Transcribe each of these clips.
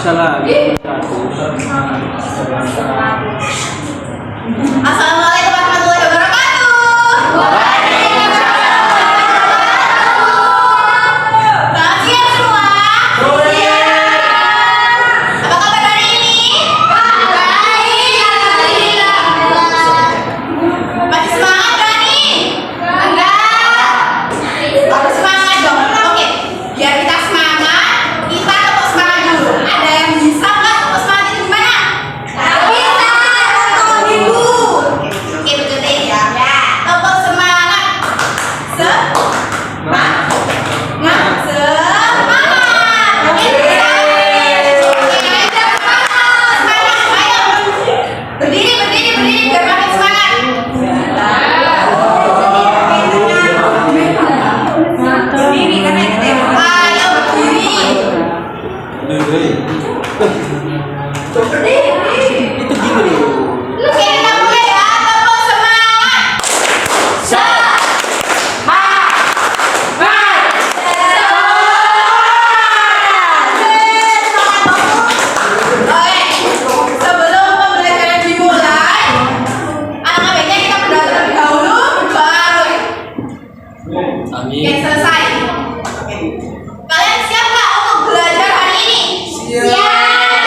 Assalamualaikum warahmatullahi wabarakatuh. Selamat siang semua. Apa kabar hari ini? Baik, alhamdulillah. Masih semangat kan nih? Enggak. Harus semangat dong. Oke, biar kita semangat, kita tepuk semangat dulu. Ada yang bisa nggak tepuk semangat itu gimana? Bisa. Tolong ibu. Oke, betul deh ya. Tepuk semangat. Semangat. Oke, aja semangat. Ayo. Berdiri biar makin semangat. Berdiri karena kita. Ayo berdiri. Itu gini. Oke, kita mulai ya. Tepuk semangat. Oke, sebelum pembelajaran dimulai, alangkah baiknya kita berdoa terlebih dahulu, baru oke, selesai. Oke. Kalian siap nggak untuk belajar hari ini? Siap.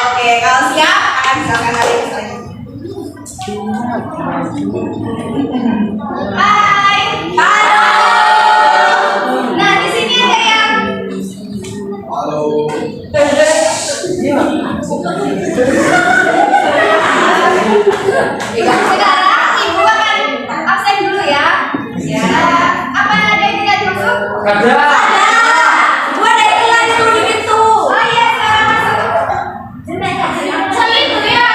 Oke, kalau siap, silakan kalian lagi. Hai. Halo. Nah, di sini ada yang Halo. sekarang ibu akan absen dulu ya. Ya. Apa ada yang tidak dimasuk? Ada. Gua ada yang telat itu di pintu. Oh iya, sekarang masuk. Salim dulu ya.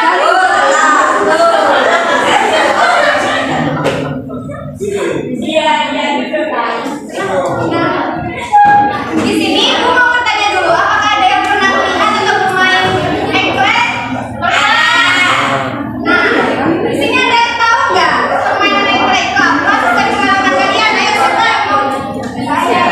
Iya, gitu kan. Di sini aku mau bertanya dulu, apakah ada yang pernah melihat atau bermain engklek? Nah, di sini ada yang tahu nggak permainan engklek itu apa? Suka di pengalaman kalian, ayo siapa? Saya.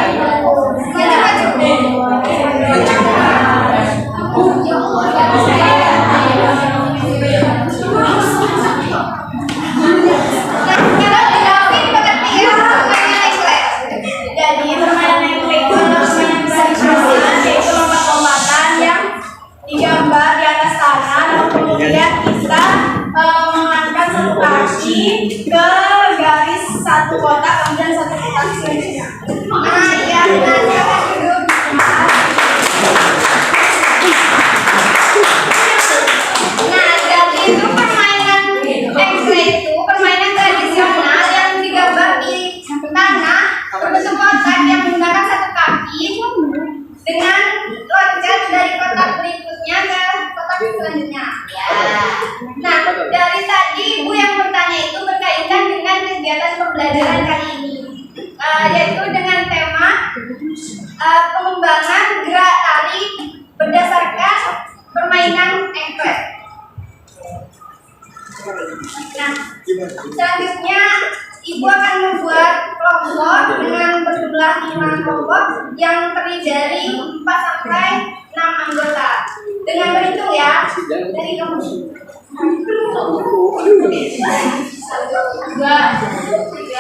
Ya, sekarang dijawabin mengerti ya permainan engklek. Jadi permainan engklek itu adalah permainan tradisional, yaitu lompat-lompatan yang digambar di atas tanah, lalu kemudian kita mengangkat satu kaki ke garis satu kotak, kemudian satu kotak selanjutnya. Nah, ya, silakan duduk. Nah, jadi itu permainan engklek itu permainan tradisional yang digambar di tanah berbentuk kotak yang menggunakan satu kaki dengan loncat dari kotak berikutnya ke kotak selanjutnya. Ya. Nah, dari tadi ibu yang bertanya itu berkaitan dengan kegiatan pembelajaran kali ini, yaitu dengan tema pengembangan gerak tari berdasarkan permainan engklek. Nah, selanjutnya ibu akan membuat kelompok dengan berjumlah 5 kelompok yang terdiri dari 4 sampai 6 anggota. Dengan berhitung ya, dari kamu. 1, 2, 3,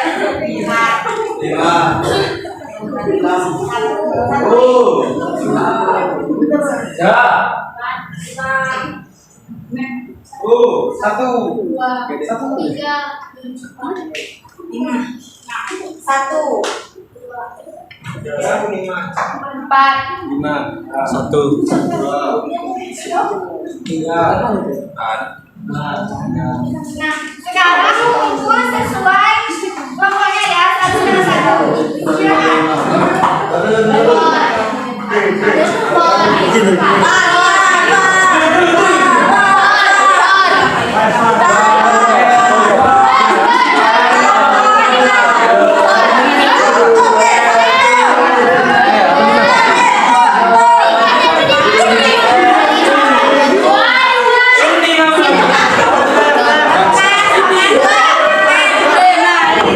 Nah, sekarang ibu sesuai kelompoknya ya, 1 dengan 1. Silakan.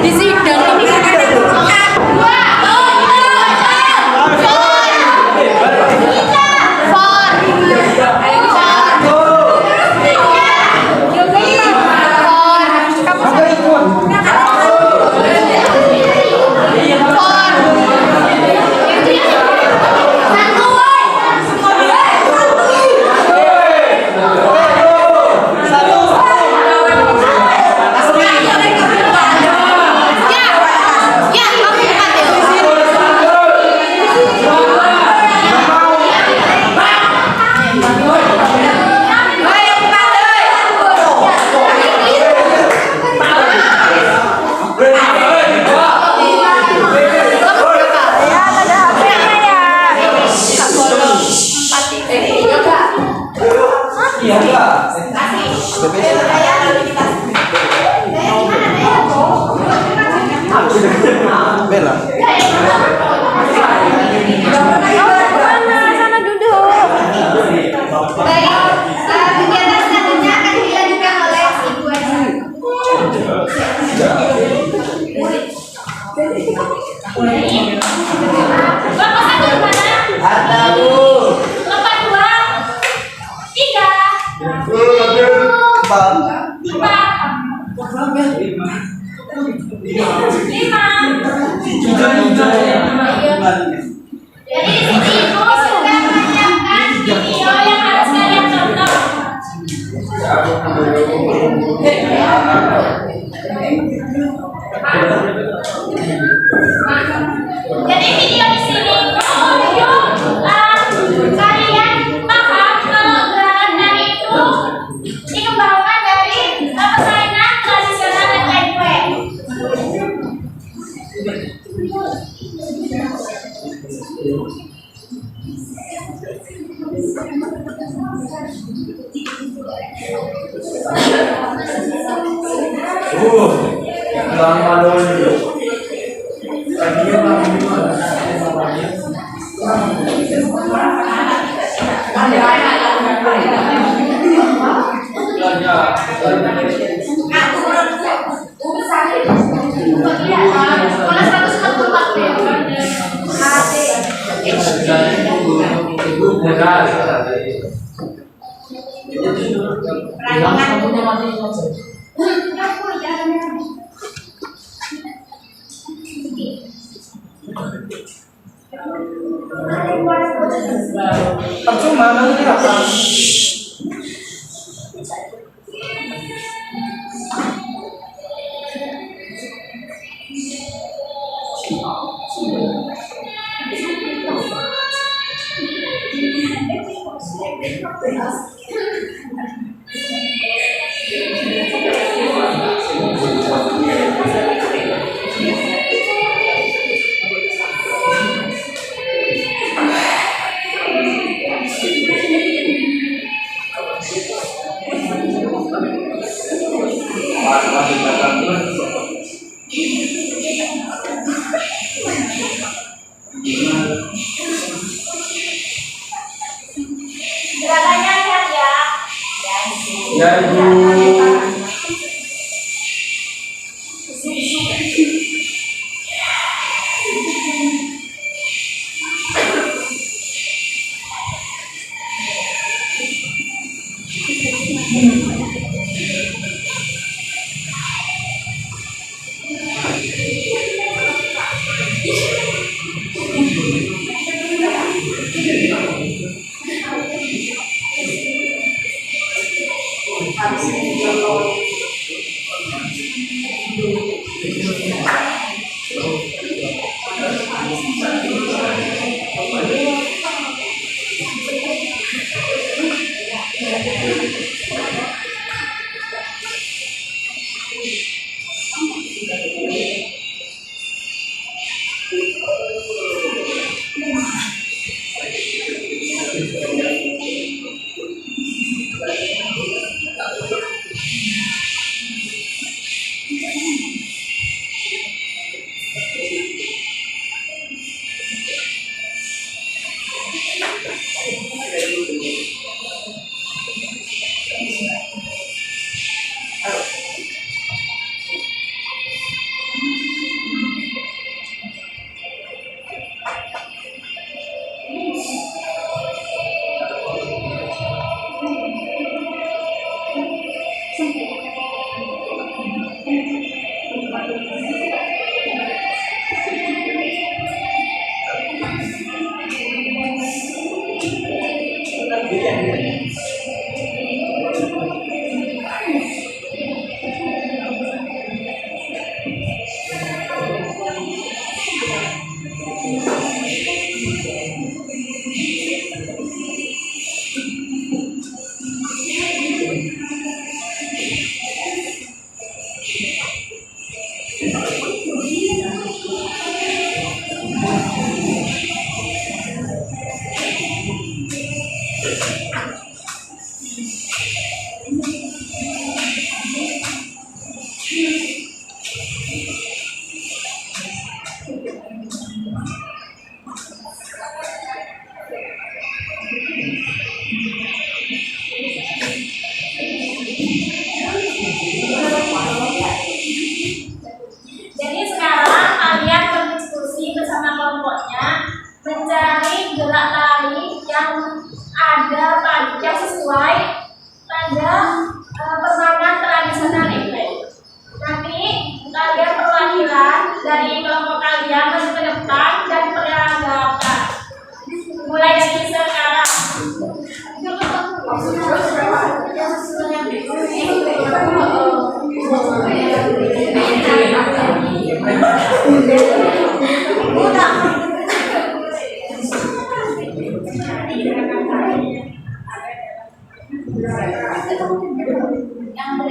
Di sini dan ini Jadi di sini Ibu sudah menyiapkan video yang harus kalian tonton. Jadi video di sini kalian paham kalau gerakan tari itu dikembangkan dari permainan tradisional dan kue. Jangan malu dulu. Tadinya malu gimana? Percuma nanti apa? Gerakannya lihat ya. Ya Ibu.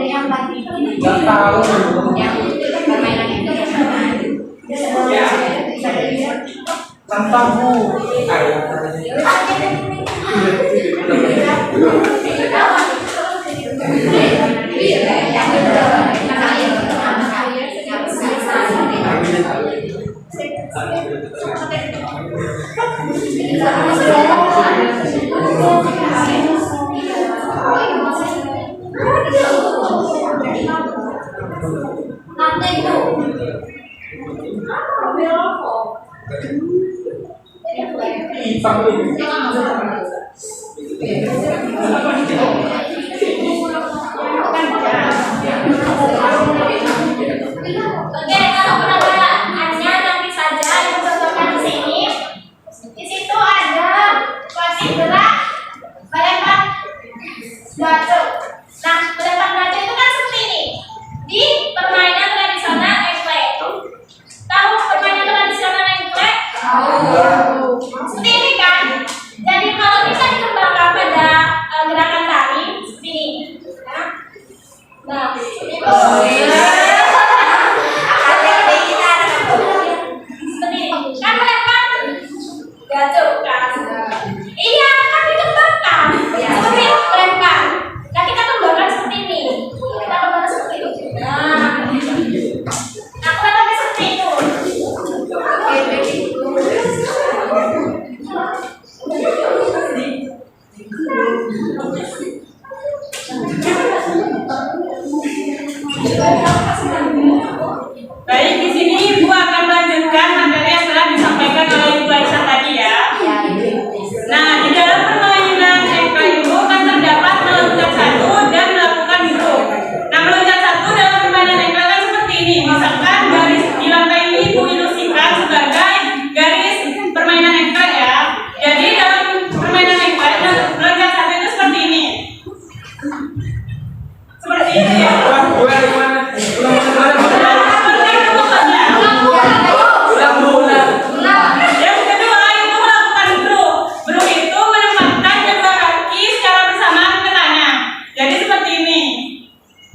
yang batin. Nggak tahu. Yang permainan itu Tentang bu. Oke, kalau pertanyaannya nanti saja dicontohkan di sini. Di situ ada posisi gerak melempar batu. Nah, melempar batu itu kan seperti ini. Di permainan tradisional engklek. Tahu permainan tradisional engklek? Seperti ini kan? Jadi kalau bisa dikembangkan pada gerakan tari seperti ini. Nah, itu. Kan melempar batu kan? Iya, kan dikembangkan. Seperti melempar. Nah, kita kembangkan seperti ini. Kita kembangkan seperti itu. Nah, kurang lebih seperti itu. Baik, di sini Ibu akan melanjutkan materi yang telah disampaikan oleh Ibu Aisyah tadi ya. Nah, di dalam permainan engklek itu kan terdapat meloncat satu dan melakukan grup. Nah, meloncat satu dalam permainan engklek kan seperti ini. Misalkan garis di lantai ini Ibu ilusikan sebagai garis permainan engklek ya. Jadi dalam permainan engklek meloncat satu itu seperti ini. Seperti ini ya. Yang kedua itu melakukan grup. Grup itu menempatkan kedua kaki secara bersamaan ke tanah. Jadi seperti ini.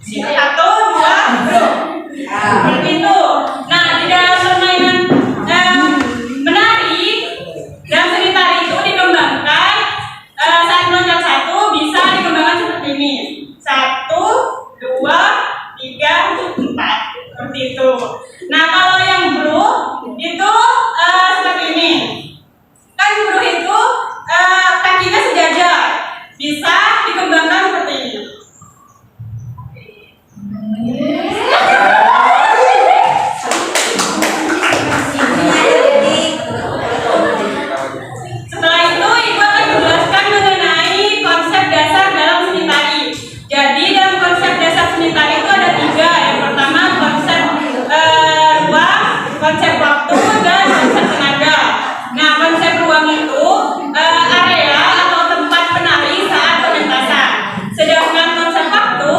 Satu, dua, grup. Seperti itu. Nah, di dalam permainan menari dan seni tari itu dikembangkan saat meloncat satu bisa dikembangkan seperti ini. 1, 2, 3, 4. Seperti itu. Nah, kalau yang grup itu seperti ini. Kan grup itu kakinya sejajar. Bisa dikembangkan seperti ini. Setelah itu Ibu akan menjelaskan mengenai konsep dasar dalam seni tari. Jadi dalam konsep dasar seni tari itu ada 3. Yang pertama konsep ruang, konsep waktu, dan konsep tenaga. Nah, konsep ruang itu area atau tempat penari saat pementasan. Sedangkan konsep waktu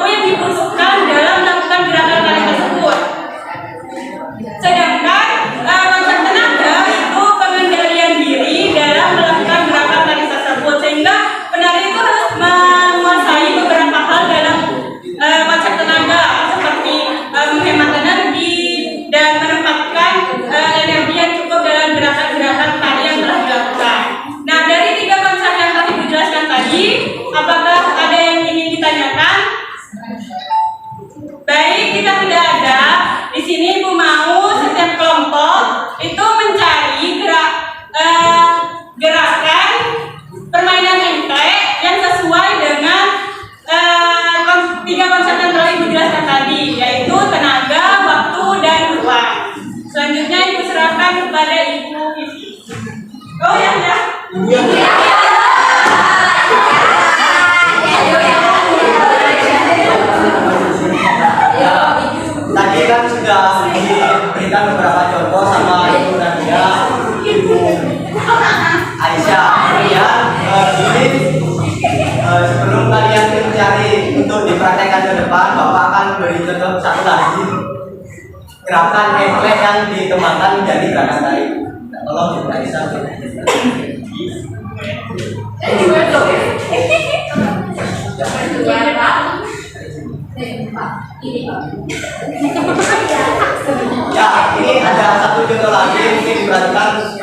yang dibutuhkan dalam melakukan gerakan tari tersebut. Sedangkan konsep tenaga itu pengendalian diri dalam melakukan gerakan tari tersebut, sehingga penari itu harus menguasai beberapa hal dalam konsep tenaga seperti menghemat energi dan menempatkan energi yang cukup dalam gerakan-gerakan tari yang telah dilakukan. Nah, dari 3 konsep yang telah Ibu jelaskan tadi, apakah ada yang ingin ditanyakan? Baik, jika tidak ada, di sini Ibu mau setiap kelompok itu mencari gerakan permainan engklek yang sesuai dengan 3 konsep yang telah Ibu jelaskan tadi, yaitu tenaga, waktu, dan ruang. Selanjutnya Ibu serahkan kepada Ibu Isi. Oh ya. Tadi kan sudah diberikan beberapa contoh sama Ibu Nadia, Ibu Aisyah. Kemudian ini sebelum kalian mencari untuk dipraktekkan ke depan, Bapak akan beri contoh satu lagi gerakan engklek yang dikembangkan menjadi gerakan tari. Tolong Ibu Aisyah. Ini Ya, ini ada satu contoh lagi mungkin diperhatikan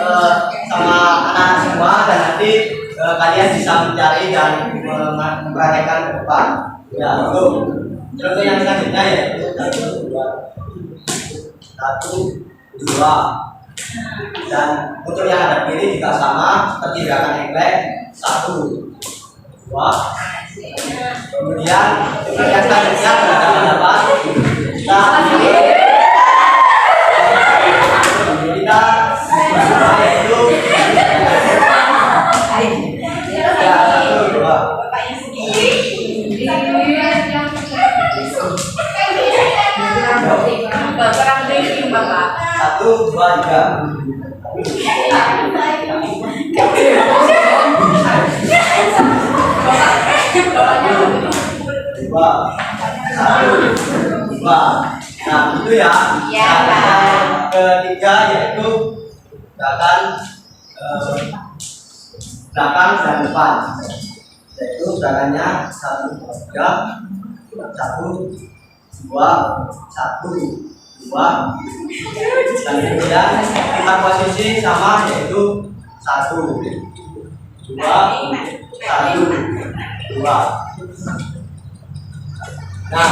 sama anak-anak semua dan nanti kalian bisa mencari dan mempraktekkan ke depan. Ya, untuk contoh yang selanjutnya yaitu satu, dua, dan untuk yang ada kiri juga sama seperti gerakan engklek, satu, dua. Kemudian untuk yang selanjutnya gerakan apa? Kita yaitu ya, satu, dua. Satu, dua, tiga. Dua, satu, dua. Nah, itu ya. Iya, Yang ketiga yaitu gerakan belakang dan depan. Yaitu gerakannya satu, tiga, satu, dua, satu, dua. Dan kemudian kita posisi sama yaitu satu, dua, satu, dua. Nah,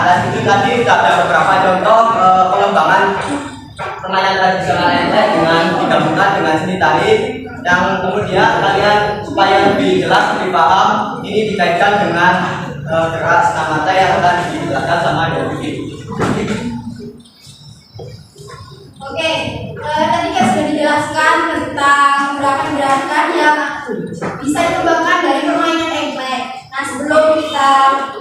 dan itu tadi sudah ada beberapa contoh pengembangan permainan tradisional engklek dengan digabungkan dengan seni tari yang kemudian kalian supaya lebih jelas, lebih paham, ini dikaitkan dengan gerak setengah mata yang akan dijelaskan sama Dewi. Oke, tadi kan sudah dijelaskan tentang gerakan-gerakan yang bisa dikembangkan dari permainan engklek. Nah, sebelum kita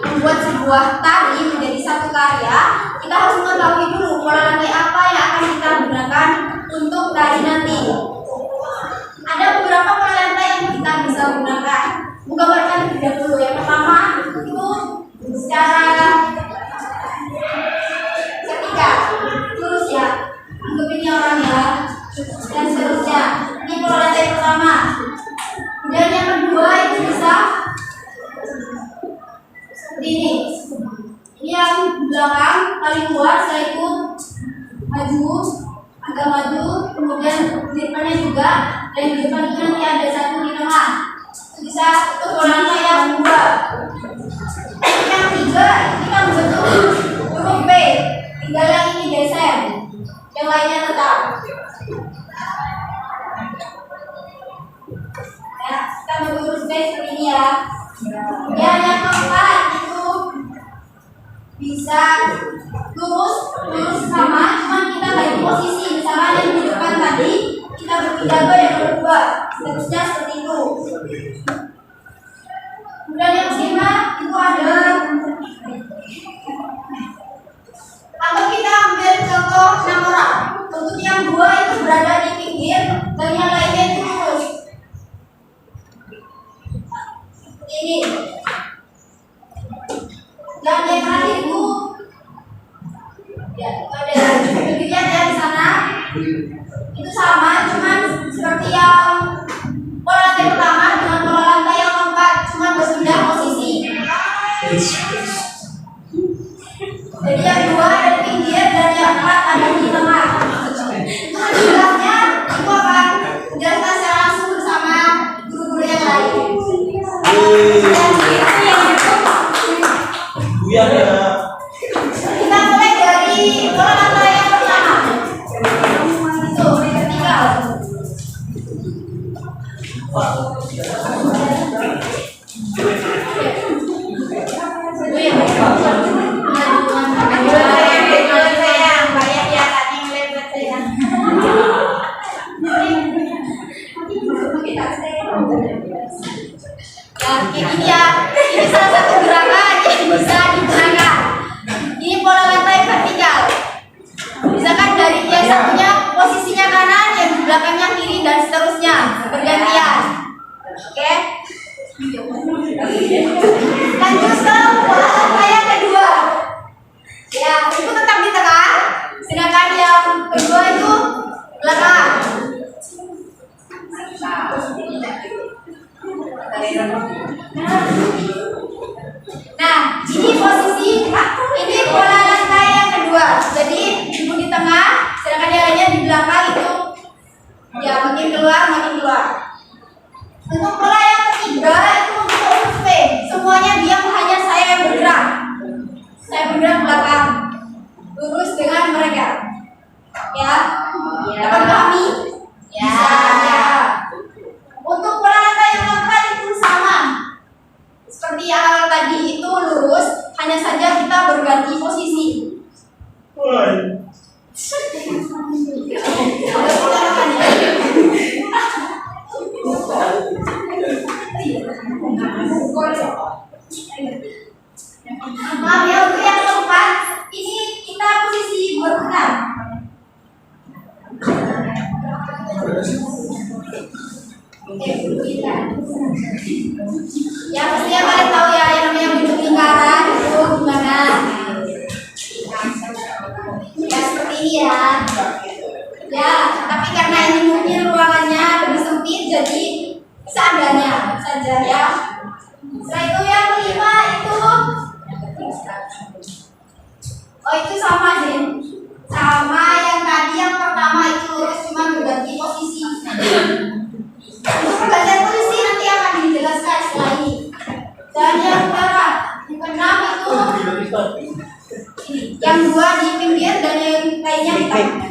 membuat sebuah tari menjadi satu karya, kita harus mengetahui dulu pola lantai apa yang akan kita gunakan untuk tari nanti. Ada beberapa pola lantai yang kita bisa gunakan. Menggambarkan terlebih dahulu. Yang pertama itu secara ketika lurus ya, anggap ini orang ya, dan seterusnya. Ini pola lantai pertama. Dan yang kedua itu bisa seperti ini. Ini yang belakang paling luar, setelah itu maju, agak maju, kemudian di depannya juga, dan di depan itu nanti ada satu di tengah. Bisa itu pola lantai yang kedua. Yang tiga, ini kan bentuk huruf B. Tinggal yang ini geser, yang lainnya tetap. Ya, kita bentuk huruf B seperti ini ya. Kemudian yang keempat itu bisa lurus sama, cuman kita ganti posisi. Misalnya yang di depan tadi kita berpindah yang kedua, seterusnya seperti itu. Kemudian yang kelima itu ada, kalau kita ambil contoh 6 orang, untuk yang dua itu berada di pinggir dan yang lainnya itu lurus. Ini. Dan yang terakhir itu ya, ada dilihat ya di sana. Itu sama, cuman seperti yang pola lantai pertama dengan pola lantai yang keempat, cuman berpindah posisi. Jadi yang dua ada di pinggir dan yang empat ada di tengah. Itu jelasnya itu akan dijelaskan secara langsung bersama guru-guru yang lain. Kita mulai dari pola lantai yang pertama. Itu vertikal. Ini ya, ini salah satu gerakan yang bisa digunakan. Ini pola lantai vertikal. Misalkan dari yang satunya posisinya kanan, yang di belakangnya kiri dan seterusnya bergantian. Oke? Lanjut ke pola lantai yang kedua. Ya, itu tetap di tengah. Sedangkan yang kedua itu belakang. Nah, ini posisi, ini pola lantai Untuk pola yang ketiga itu untuk huruf P. Semuanya diam, hanya saya yang bergerak. Saya bergerak belakang, lurus dengan mereka. Ya, dapat kami. Ya. Untuk pola langkah yang keempat itu sama. Seperti yang tadi itu lurus, hanya saja kita berganti posisi. Maaf ya, untuk yang keempat ini kita posisi bergerak. Ya pastinya kalian tahu ya yang namanya bentuk lingkaran itu gimana. Ya seperti ini ya. Ya, tapi karena ini mungkin ruangannya lebih sempit jadi seadanya saja ya. Setelah itu yang kelima itu itu sama sih. Sama yang tadi yang pertama itu lurus cuma berganti posisi. Untuk pergantian posisi nanti akan dijelaskan setelah ini. Dan yang keenam itu yang dua di pinggir dan yang lainnya di tengah.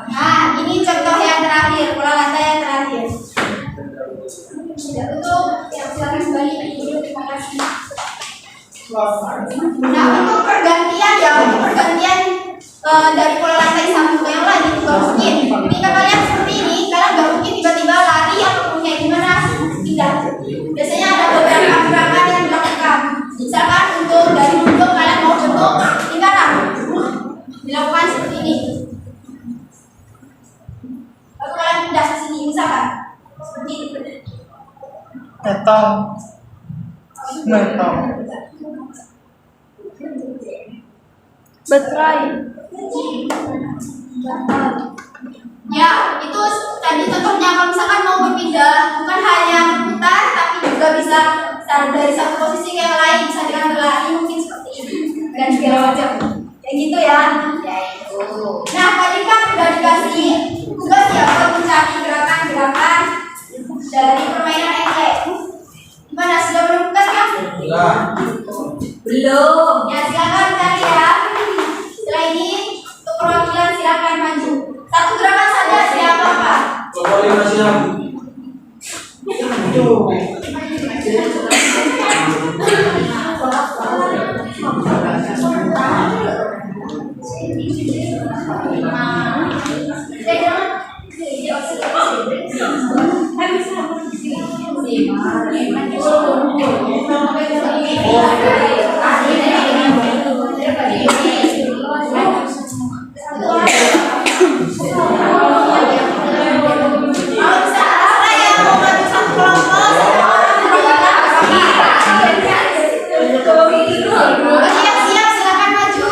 Nah, ini contoh yang terakhir, pola lantai yang terakhir. Untuk yang silakan kembali. Terima kasih. Nah, untuk pergantian ya, untuk pergantian dari pola lantai satu ke yang lain itu gak mungkin. Ketika kalian seperti ini, kalian gak mungkin tiba-tiba lari atau kayak gimana tidak. Biasanya ada beberapa gerakan yang dilakukan. Misalkan untuk dari duduk kalian mau bentuk lingkaran, dilakukan seperti ini. Lalu kalian pindah ke sini, misalkan seperti ini. Metong. Betray. Ya, itu tadi contohnya kalau misalkan mau berpindah bukan hanya berputar tapi juga bisa dari satu posisi ke yang lain, bisa dengan berlari mungkin seperti ini dan segala macam. Kayak gitu ya. Ya itu. Nah, tadi kan sudah dikasih tugas ya buat mencari gerakan-gerakan dari permainan engklek. Gimana, sudah menemukan kan? Belum. Ya silakan cari ya. Setelah ini untuk perwakilan silakan maju. Satu gerakan saja siapa Pak? Boleh masih lagi. Siap-siap silakan maju.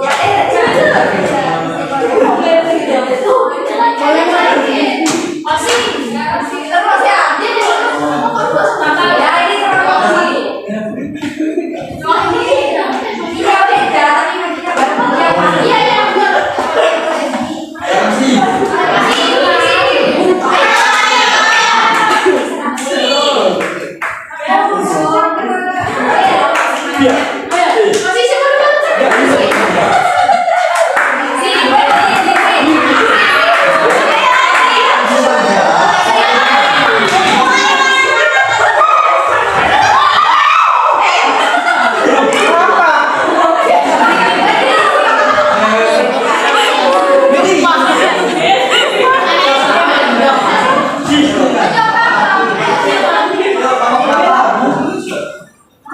Ya, Posisi mana? Sini,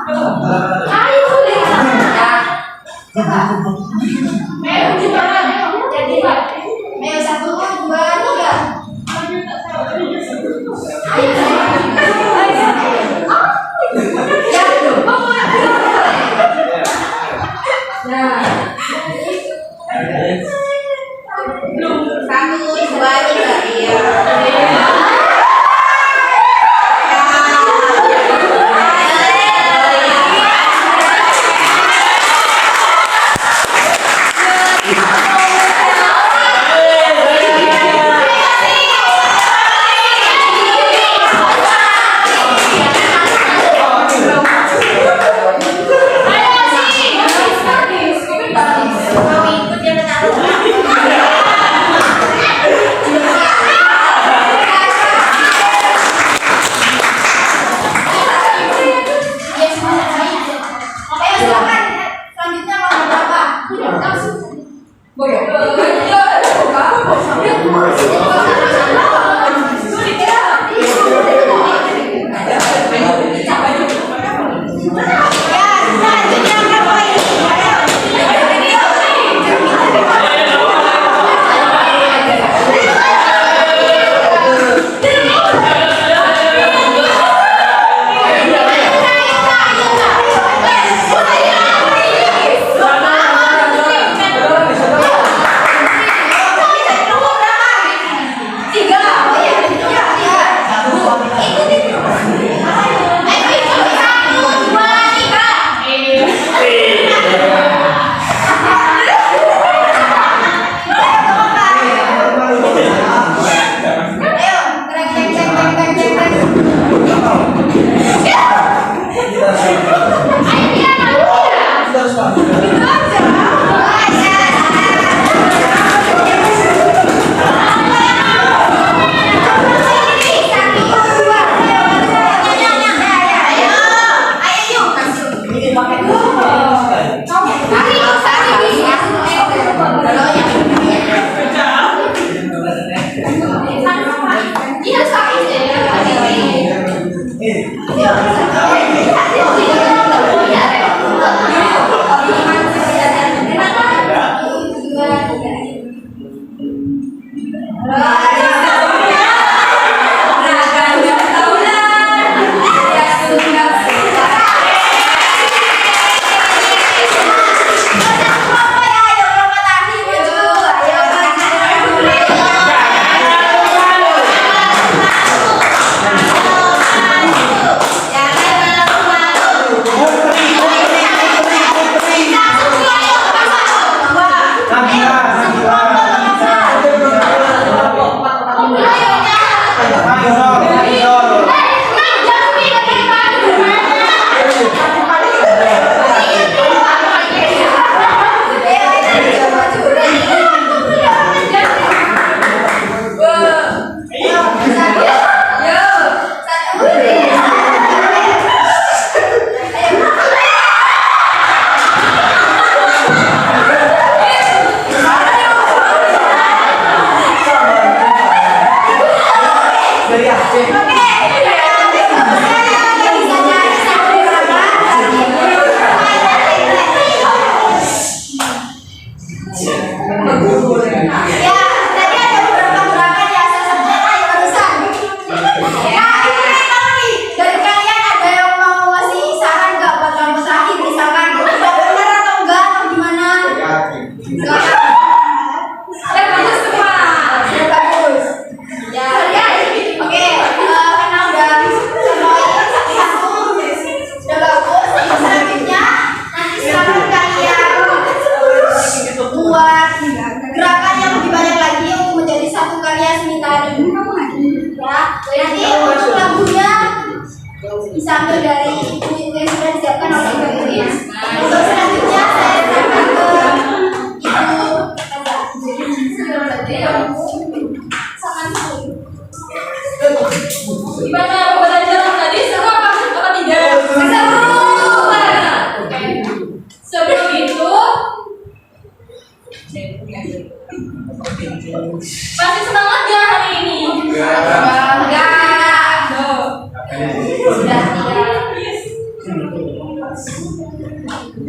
Ayo 1, 2, 3. Satu, dua, tiga, iya.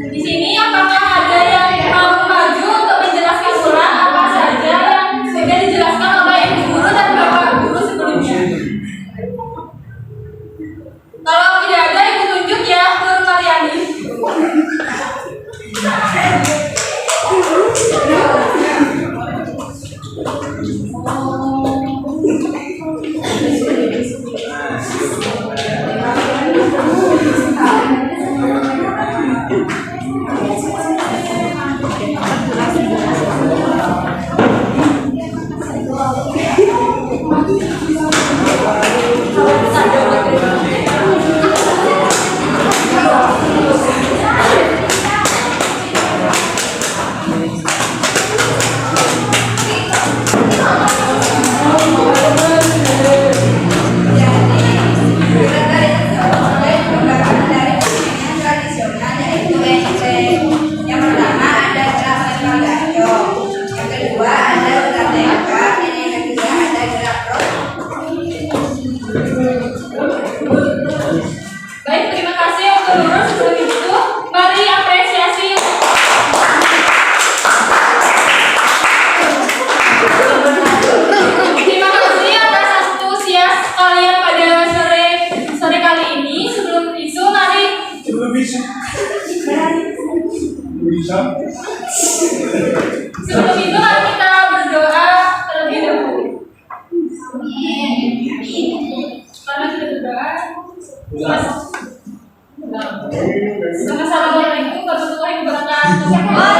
Di sini apakah ada yang mau maju untuk menjelaskan ulang apa saja yang sudah dijelaskan oleh Ibu Guru dan Bapak Guru sebelumnya? Kalau tidak ada, Ibu tunjuk ya, Nur Mariani. Baik, terima kasih untuk Guru. Sebelum itu, mari apresiasi. Terima kasih atas antusias kalian pada sore kali ini. Sebelum itu, mari. Sebelum itu, mari kita berdoa terlebih dahulu. Karena kita berdoa. Assalamualaikum warahmatullahi wabarakatuh.